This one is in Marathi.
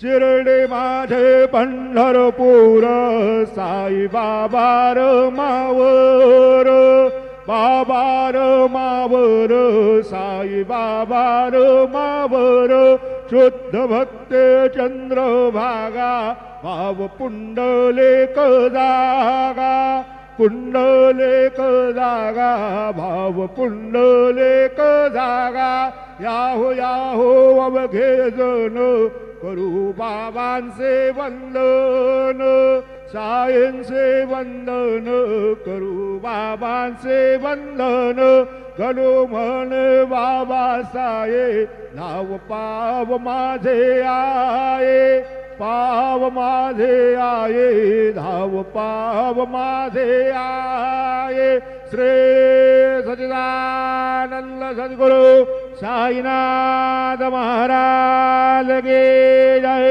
शिर्डी माझे पंढरपूर साई बाबा र मावर बाबा र मावर साई बाबा र मावर शुद्ध भक्ते चंद्रभागा भाव पुंडलेक जागा पुंडलेक जागा भाव पुंडलेक जागा याहो याहो अवघे जन करू बाबांचे वंदन सायंचे वंदन करू बाबांचे वंदन गणू म्हणे बाबा साये नाव पाव माझे आये पाव माझे आये धाव पाव माझे आये श्री सच्चिदानंद सद्गुरु साईनाथ महाराज के जय।